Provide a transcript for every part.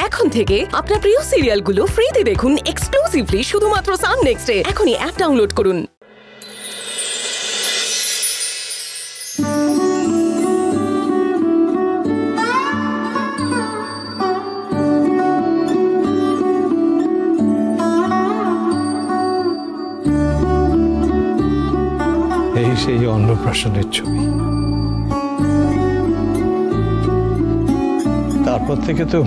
এখন থেকে আপনার প্রিয় সিরিয়ালগুলো ফ্রিতে দেখুন এক্সক্লুসিভলি শুধুমাত্র সান নেক্সটে। এখনই অ্যাপ ডাউনলোড করুন। এই সেই অন্নপ্রাশনের ছবি। তারপর থেকে তো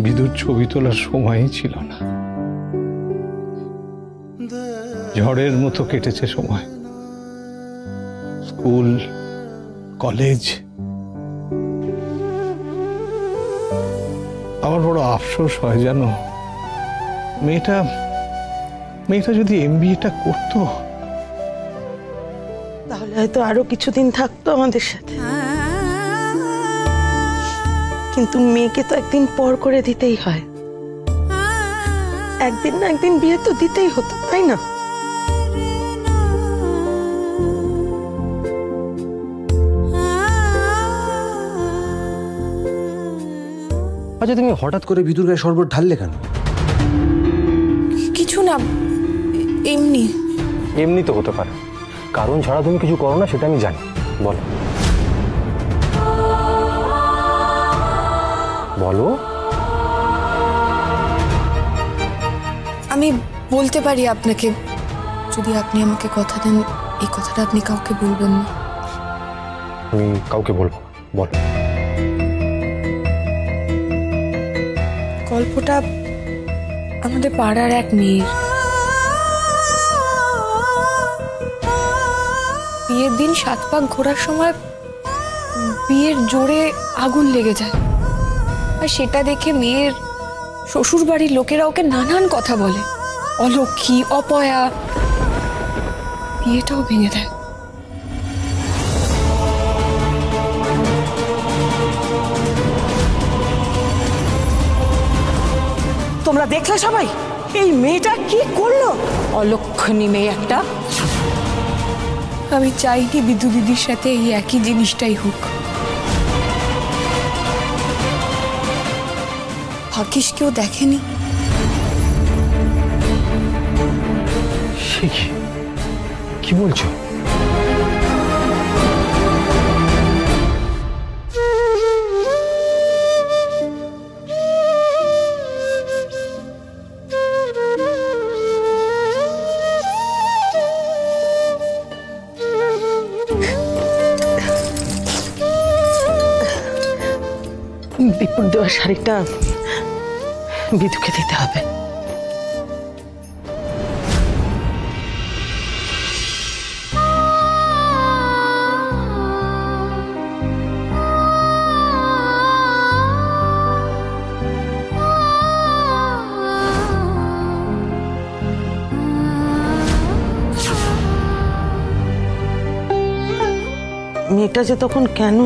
বিদুর ছবি তোলার সময়ই ছিল না। ঝড়ের মতো কেটেছে সময়। School, college. আমার বড় আফসোস হয় জানো, মেয়েটা যদি MBA-টা করতো তাহলে হয়তো আরো কিছুদিন থাকতো আমাদের সাথে। কিন্তু মেয়েকে তো একদিন পর করে দিতেই হয়, একদিন না একদিন বিয়ে তো দিতেই হতো, তাই না? আচ্ছা, তুমি হঠাৎ করে বিদুর গায়ে শরবত ঢাললে কেন? কিছু না, এমনি। এমনি তো হতে পারে, কারণ ছাড়া তুমি কিছু করো না সেটা আমি জানি। বলো বলো। আমি বলতে পারি আপনাকে, যদি আপনি আমাকে কথা দেন এই কথাটা আপনি কাউকে বলবেন না। আমি কাউকে বলবো না, বলো। গল্পটা আমাদের পাড়ার এক মেয়ের। বিয়ের দিন 7 পাক ঘোরার সময় বিয়ের জোরে আগুন লেগে যায়, আর সেটা দেখে মেয়ের শ্বশুর বাড়ির লোকেরা ওকে নানান কথা বলে, অলক্ষী, অপয়া। বিয়েটাও ভেঙে দেয়। তোমরা দেখলে সবাই এই মেয়েটা কি করলো? অলক্ষণী মেয়ে একটা। আমি চাইনি বিদু দিদির সাথে এই একই জিনিসটাই হোক। ভাগ্যিস কেউ দেখেনি। কি বলছো? বিপুর দেওয়া শাড়িটা বিদুকে দিতে হবে। মেয়েটা যে তখন কেন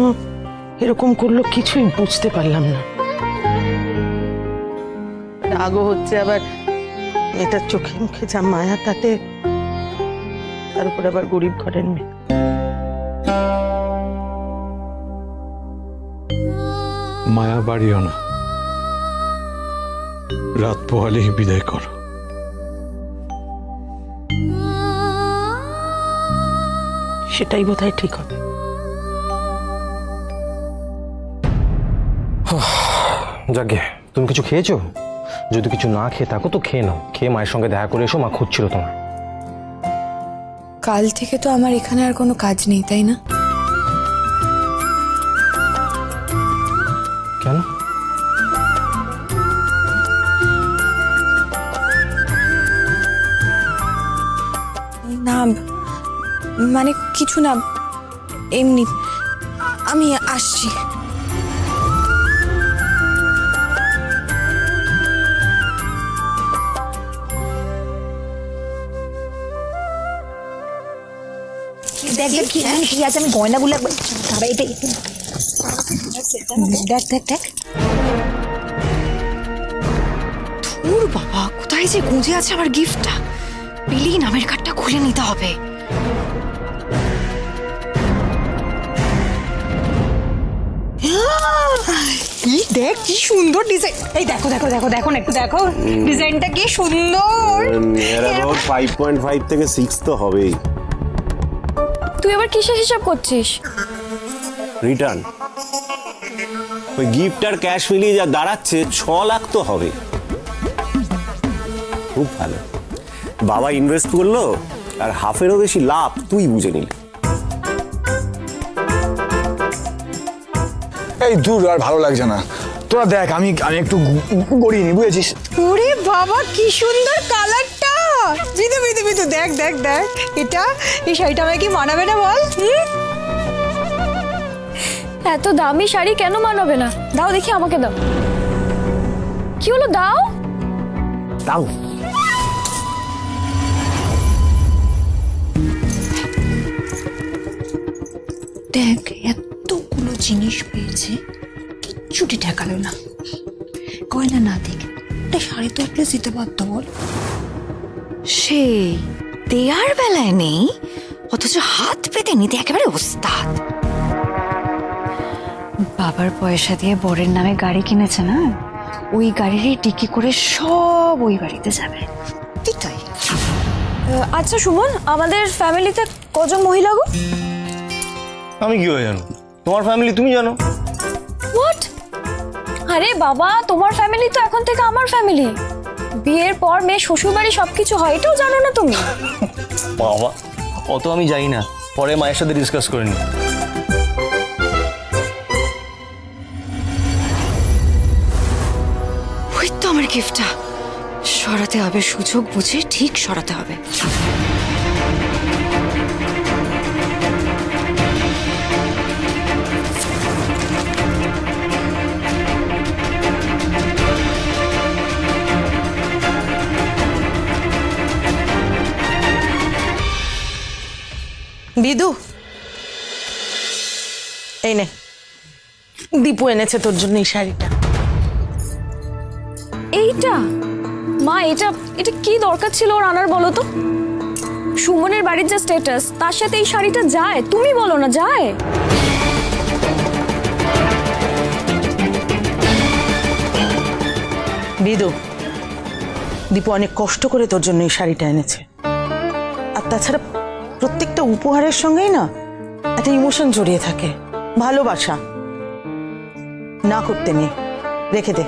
এরকম করলো কিছুই বুঝতে পারলাম না। রাগও হচ্ছে, আবার মেয়েটার চোখে মুখে যা মায়া, তাতে তার উপর আবার গরিব ঘরের মেয়ে। মায়া বাড়িও না, রাত পোহালেই বিদায় করো। সেটাই বোধহয় ঠিক হবে। যাকে, তুমি কিছু খেয়েছো? যদি কিছু না খেয়ে থাকো তো খেয়ে নাও। খেয়ে মায়ের সঙ্গে দেখা করে এসো, মা খুঁজছিল তোমার। কাল থেকে তো আমার এখানে আর কোনো কাজ নেই, তাই না? কেন? না মানে কিছু না, এমনি। আমি আসছি। দেখ দেখ কি আছে, আমি গয়নাগুলো একবার দেখ দেখ দেখ। ওর বাবা, কোথায় যে গুঁজে আছে আমার গিফটটা। পেলেই নামের কার্ডটা খুলে নিতে হবে। কি দেখ কি সুন্দর ডিজাইন। এই দেখো দেখো দেখো দেখো না একটু দেখো ডিজাইনটা কি সুন্দর। এরা 5.5 থেকে 6 তো হবেই। তুই আবার কিসের হিসাব করছিস? রিটার্ন ওই গিফট আর ক্যাশ মিলিয়ে যা দাঁড়াচ্ছে 6 লাখ তো হবে। খুব ভালো, বাবা ইনভেস্ট করলো আর হাফেরও বেশি লাভ তুই বুঝে নিলি। এই দূর আর ভালো লাগছে না, তোরা দেখ আমি একটু গড়িয়ে নি, বুঝেছিস? ওরে বাবা কি সুন্দর কালারটা। বিদু বিদু বিদু দেখ দেখ দেখ এটা, এই শাড়িটা আমায় কি মানাবে না বল? এত দামি শাড়ি কেন মানাবে না? দাও দেখি, আমাকে দাও। কি হলো, দাও দাও। দেখ এতগুলো জিনিস পেয়েছে, কিচ্ছুটি ঠেকালো না। গয়না না দেখ, একটা শাড়ি তো প্লেস দিতে পারতো বল। সেই দেয়ার বেলায় নেই, অথচ হাত পেতে নিতে একেবারে ওস্তাদ। বাবার পয়সা দিয়ে বরের নামে গাড়ি কিনেছে না, ওই গাড়িরই টিকি করে সব ওই বাড়িতে যাবে। তাই আচ্ছা সুমন, আমাদের ফ্যামিলিতে কজন মহিলা গো? আমি কি হয়ে জানো? তোমার ফ্যামিলি তুমি জানো। হোয়াট? আরে বাবা, তোমার ফ্যামিলি তো এখন থেকে আমার ফ্যামিলি। বিয়ের পর মেয়ে শ্বশুর বাড়ি সবকিছু হয়, এটাও জানো না তুমি? বাবা অত আমি জানি না, পরে মায়ের সাথে ডিসকাস করে নি। ওই তো আমার গিফটটা সরাতে হবে, সুযোগ বুঝে ঠিক সরাতে হবে। বিদু, এই নে, দীপু এনেছে তোর জন্য এই শাড়িটা। এইটা মা, এটা এটা কি দরকার ছিল ওর আনার বলো তো? সুমনের বাড়ির যে স্ট্যাটাস, তার সাথে এই শাড়িটা যায়? তুমি বলো না যায়? বিদু, দীপু অনেক কষ্ট করে তোর জন্য এই শাড়িটা এনেছে। আর তাছাড়া প্রত্যেকটা উপহারের সঙ্গেই না একটা ইমোশন জড়িয়ে থাকে, ভালোবাসা। না করতে নেই, রেখে দে।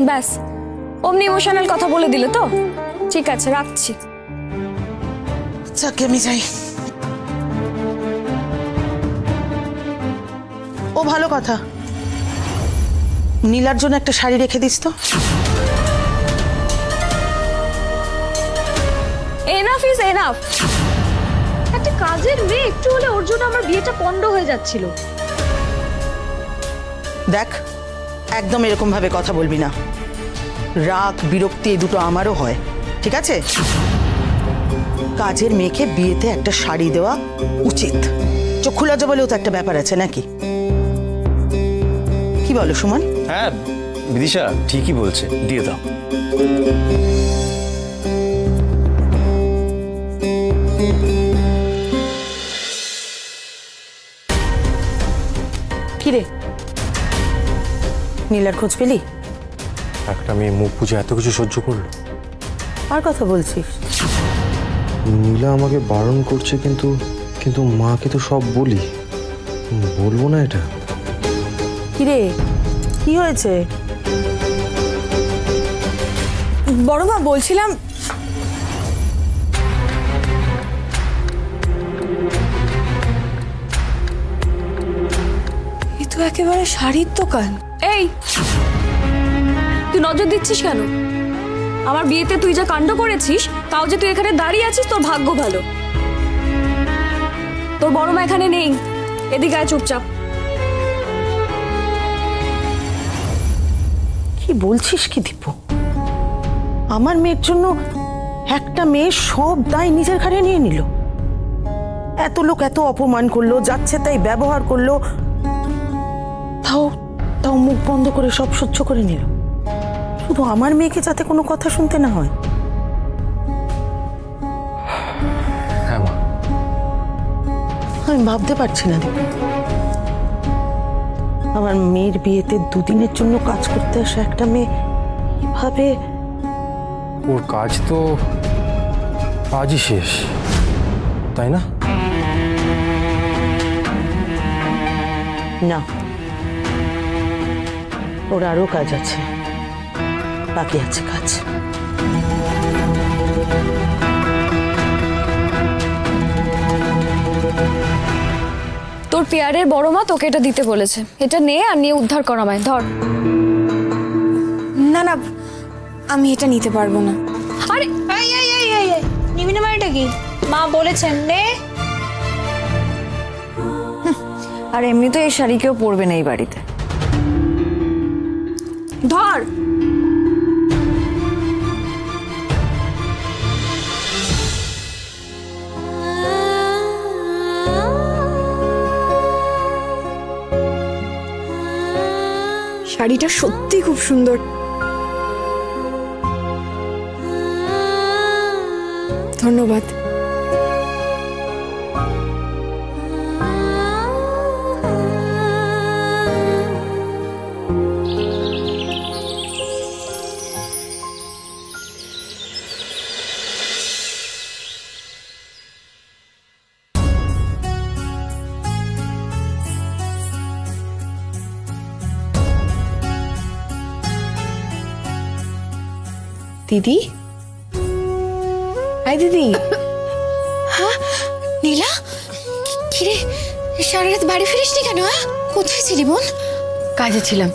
ব্যাস, অমনি ইমোশনাল কথা বলে দিলে তো? ঠিক আছে, রাখছি। যাকে আমি যাই। ও ভালো কথা, নীলার জন্য একটা শাড়ি রেখে দিস তো। Enough is enough. একটা কাজের মেয়ে একটু হলে ওর জন্য আমার বিয়েটা পণ্ড হয়ে যাচ্ছিল। দেখ, একদম এরকম ভাবে কথা বলবি না। রাগ বিরক্তি এই দুটো আমারও হয়, ঠিক আছে? কাজের মেয়েকে বিয়েতে একটা শাড়ি দেওয়া উচিত। চক্ষু লজ্জা বলেও তো একটা ব্যাপার আছে নাকি? কি বলো সুমন? হ্যাঁ বিদিশা ঠিকই বলছে, দিয়ে দাও। কিরে, নীলার খোঁজ পেলি? একটা মেয়ে মুখ বুঝে এত কিছু সহ্য করলো। আর কথা বলছিস? নীলা আমাকে বারণ করছে, কিন্তু মাকে তো সব বলি। বলবো না এটা? কিরে, কি হয়েছে? বড় মা, বলছিলাম এ তো একেবারে শাড়ির দোকান। এই তুই নজর দিচ্ছিস কেন? আমার বিয়েতে তুই যা কাণ্ড করেছিস, তাও যে তুই এখানে দাঁড়িয়ে আছিস, তোর ভাগ্য ভালো। তোর বড় মা এখানে নেই, এদিকে আয় চুপচাপ। কি বলছিস কি দীপু? আমার মেয়ের জন্য একটা মেয়ে সব দায় নিজের ঘাড়ে নিয়ে নিল। এত লোক এত অপমান করলো, যাচ্ছে তাই ব্যবহার করলো, তাও মুখ বন্ধ করে সব সহ্য করে নিল, শুধু আমার মেয়েকে যাতে কোনো কথা শুনতে না হয়। হ্যাঁ মা, আমি ভাবতে পারছি না দীপু। আমার মেয়ের বিয়েতে দুদিনের জন্য কাজ করতে আসা একটা মেয়ে এভাবে। ওর কাজ তো আজই শেষ, তাই না? না, ওর আরো কাজ আছে, বাকি আছে কাজ। তোর পেয়ারের বড় মা তোকে এটা দিতে বলেছে, এটা নে আর নিয়ে উদ্ধার কর আমায়। ধর। না না, আমি এটা নিতে পারবো না। আরে নিবি না? এটা কি মা বলেছেন নে। আর এমনি তো এই শাড়ি কেউ পরবে না এই বাড়িতে। ধর। শাড়িটা সত্যি খুব সুন্দর। ধন্যবাদ। দিদি, হাই দিদি। হ্যাঁ নীলা, কিরে সারা রাত বাড়ি ফিরিসনি কেন? কোথায় ছিলি বোন? কাজে ছিলাম।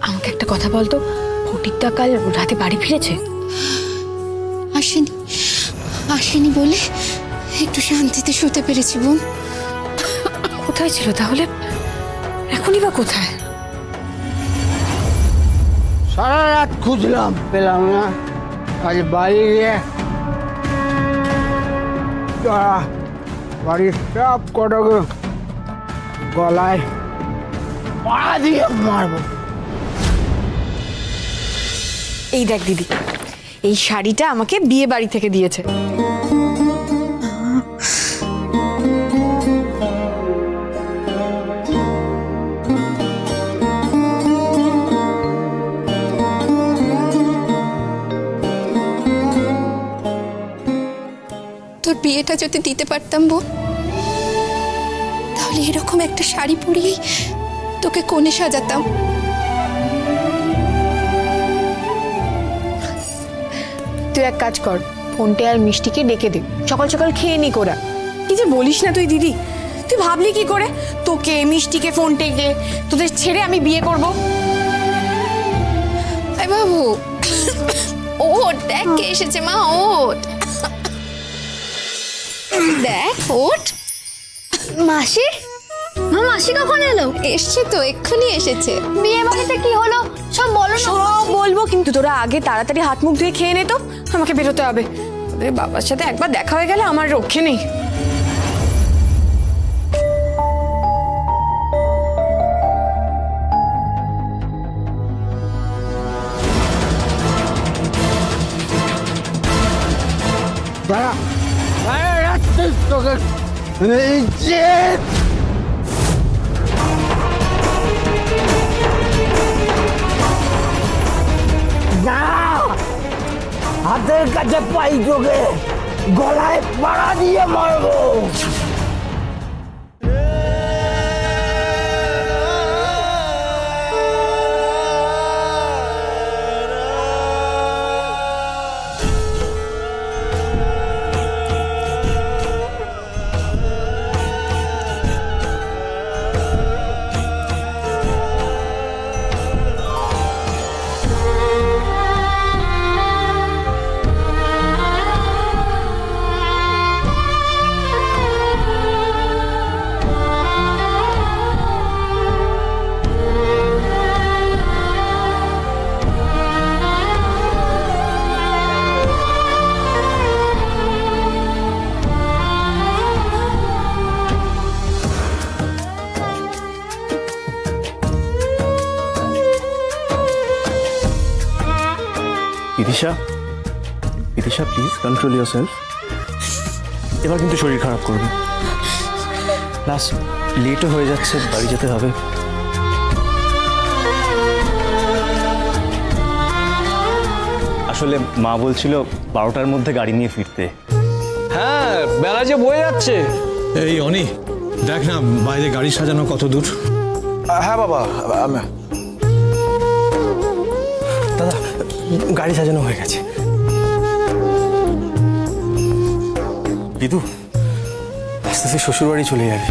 আমাকে একটা কথা বলতো, ফটিকটা কাল রাতে বাড়ি ফিরেছে? আসেনি, আসেনি বলে একটু শান্তিতে শুতে পেরেছি বোন। কোথায় ছিল তাহলে? এখনই বা কোথায়? সারা রাত খুঁজলাম, পেলাম না। আজ বাড়ি গিয়ে বাড়ির সব কটাকে গলায় পাড়া দিয়ে মারবো। এই দেখ দিদি, এই শাড়িটা আমাকে বিয়ে বাড়ি থেকে দিয়েছে। তোর বিয়েটা যদি দিতে পারতাম বোন, তাহলে এরকম একটা শাড়ি পরিয়েই তোকে কোণে সাজাতাম। তুই এক কাজ কর, ফোনটে আর মিষ্টিকে ডেকে দে, সকাল সকাল খেয়ে নি কোরা। কি যে বলিস না তুই দিদি, তুই ভাবলি কি করে তোকে মিষ্টিকে ফোনটেকে তোদের ছেড়ে আমি বিয়ে করব? আই বাবু, ওঠ, দেখ কে এসেছে মা, ওঠ দেখ, ওঠ। মাসি? মা, মাসি কখন এলো? এসছে তো, এক্ষুনি এসেছে। বিয়ে বাড়িতে কি হলো সব বলো। সব বলবো, কিন্তু তোরা আগে তাড়াতাড়ি হাত মুখ ধুয়ে খেয়ে নে তো, আমাকে বেরোতে হবে। তোদের বাবার সাথে একবার দেখা হয়ে গেলে আমার রক্ষে নেই। তোকে হাতের কাছে পাই, তোকে গলায় পাড়া দিয়ে মারবো। Itisha, Itisha please control yourself. এবার কিন্তু শরীর খারাপ করবে। লাস্ট লেটও হয়ে যাচ্ছে, বাড়ি যেতে হবে। আসলে মা বলছিল 12টার মধ্যে গাড়ি নিয়ে ফিরতে। হ্যাঁ, বেলা যে বয়ে যাচ্ছে। এই অনি, দেখ না বাইরে গাড়ি সাজানো কত দূর। হ্যাঁ বাবা, দাদা গাড়ি সাজানো হয়ে গেছে। বিদু, আস্তে আস্তে শ্বশুর বাড়ি চলে যাবে,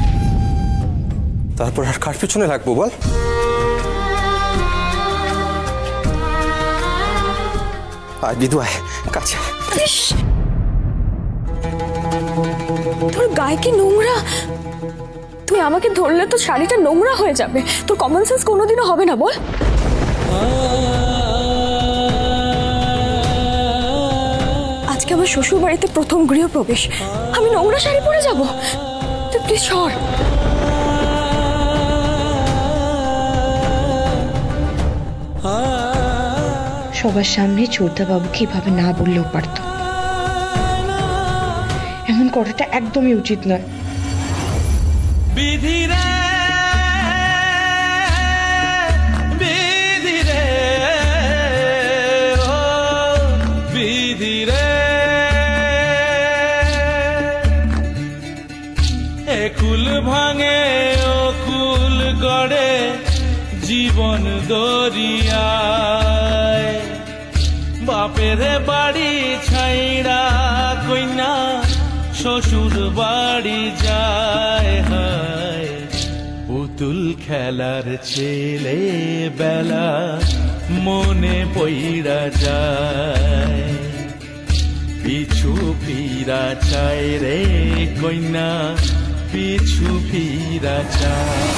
তারপর আর কার পিছনে লাগবো বল? আয় বিদু, আয় কাছে। তোর গায়ে কি নোংরা? তুই আমাকে ধরলে তো শাড়িটা নোংরা হয়ে যাবে। তোর কমন সেন্স কোনোদিনও হবে না বল। আজকে আমার শ্বশুর বাড়িতে প্রথম গৃহপ্রবেশ, আমি নোংরা শাড়ি পরে যাব? তুই প্লিজ সর। সবার সামনে ছোটদাবাবু কিভাবে না বললেও পারত। এমন করাটা একদমই উচিত নয়। কুল ভাঙে ও কুল গড়ে জীবন দরিয়ায়, বাপের বাড়ি ছাইড়া কইনা শ্বশুর বাড়ি যায়। হায় পুতুল খেলার ছেলে বেলা মনে পইড়া যায়, পিছু ফিরা চায় রে কইনা, পিছু ফিরা চায়।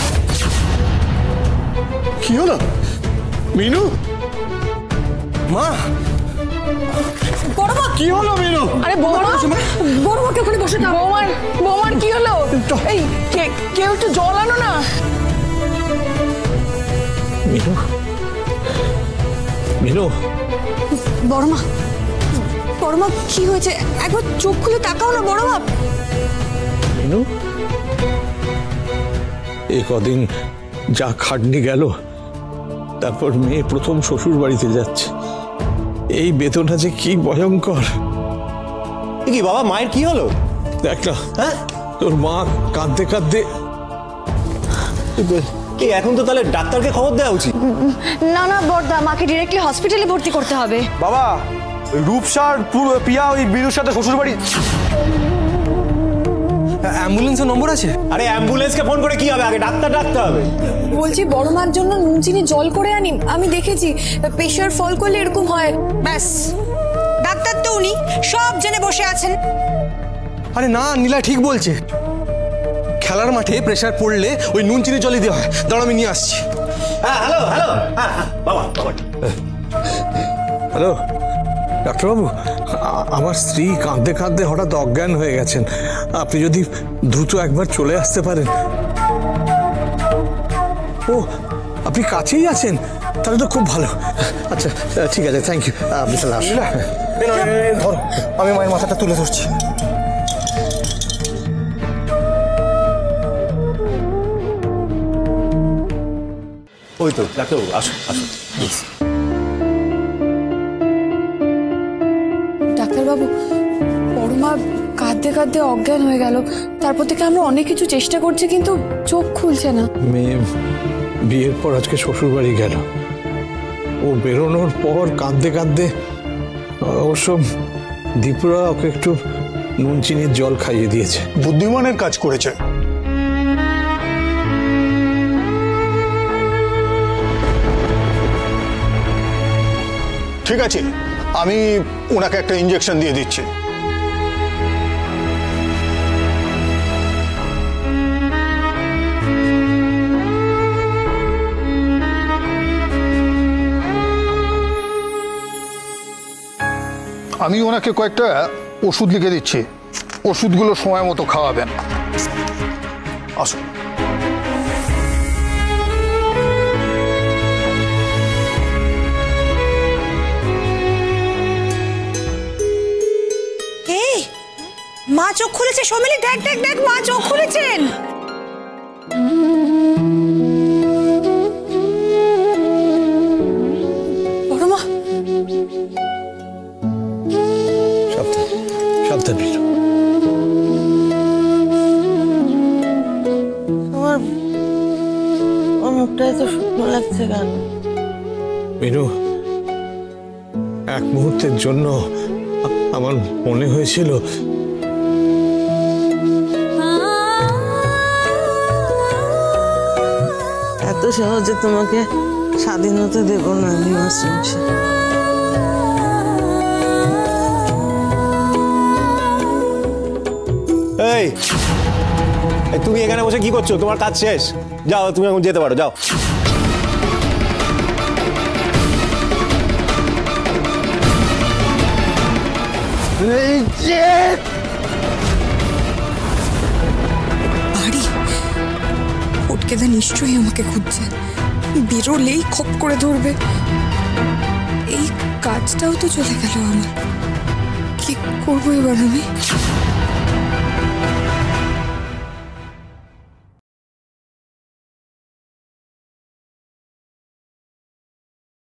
কি হলো মিনু? মা, বড়মা কি হলো মিনু? আরে বড়মাকে ওখানে বসে না। বৌমার কি হলো? এই কেউ একটু জল আনো না। মিনু, মিনু। বড়মা কি হয়েছে? একবার চোখ খুলে তাকাও না বড়মা। মিনু, এ কদিন যা খাটনি গেল, তারপর মেয়ে প্রথম শ্বশুর বাড়িতে যাচ্ছে, এই বেতনটা যে কি ভয়ঙ্কর। কি বাবা, মায়ের কি হলো? দেখ না, হ্যাঁ তোর মা কাঁদতে কাঁদতে। এখন তো তাহলে ডাক্তারকে খবর দেওয়া উচিত। না না বড়দা, মাকে ডিরেক্টলি হসপিটালে ভর্তি করতে হবে। বাবা, রূপসার পিয়া ওই বিদুর সাথে শ্বশুর বাড়ি। অ্যাম্বুলেন্সের নম্বর আছে? আরে অ্যাম্বুলেন্সকে ফোন করে কি হবে, আগে ডাক্তার ডাকতে হবে। বলছি বড়মার জন্য নুন চিনি জল করে আনি। আমি দেখেছি প্রেশার ফল করলে এরকম হয়। ব্যাস, ডাক্তার তো উনি সব জেনে বসে আছেন। আরে না, নীলা ঠিক বলছে। খেলার মাঠে প্রেসার পড়লে ওই নুন চিনি জলই দেওয়া হয়। দাঁড়া, আমি নিয়ে আসছি। হ্যাঁ হ্যালো হ্যালো, বাবা বাবা। হ্যালো ডাক্তারবাবু, আমার স্ত্রী কাঁদতে কাঁদতে হঠাৎ অজ্ঞান হয়ে গেছেন। আপনি যদি দ্রুত একবার চলে আসতে পারেন। ও, আপনি কাছেই আছেন, তাহলে তো খুব ভালো। আচ্ছা ঠিক আছে, থ্যাংক ইউ। আপনি তাহলে আসুন। ধরো, আমি মায়ের মাথাটা তুলে ধরছি। ওই তো ডাক্তারবাবু, আসুন আসুন। ডাক্তারবাবু, বড়মা কাঁদতে কাঁদতে অজ্ঞান হয়ে গেল। তারপর থেকে আমরা অনেক কিছু চেষ্টা করছি, কিন্তু চোখ খুলছে না। মেয়ে বিয়ের পর আজকে শ্বশুর বাড়ি গেল, ও বেরোনোর পর কাঁদতে কাঁদতে, অবশ্য দীপুরা ওকে একটু নুন চিনির জল খাইয়ে দিয়েছে। বুদ্ধিমানের কাজ করেছে। ঠিক আছে, আমি ওনাকে একটা ইঞ্জেকশন দিয়ে দিচ্ছি। আমি ওনাকে কয়েকটা ওষুধ লিখে দিচ্ছি, ওষুধগুলো সময় মতো খাওয়াবেন। আসুন। মা চোখ খুলেছে। সোমেলি, দেখ দেখ দেখ, মা চোখ খুলেছেন। বড়মা, তাড়াতাড়ি বেরো। তোমার মুখটা এত শুকনো লাগছে কেন? মিনু, এক মুহূর্তের জন্য আমার মনে হয়েছিল এত সহজে তোমাকে স্বাধীনতা দেব না আমি মাস্টারমশাই। এই তুমি এখানে বসে কি করছো? তোমার কাজ শেষ, যাও তুমি এখন যেতে পারো, যাও। বাড়ি ফটকেদা নিশ্চয়ই আমাকে খুঁজছে, বেরোলেই খপ করে ধরবে। এই কাজটাও তো চলে গেল আমার, কি করবো এবার আমি?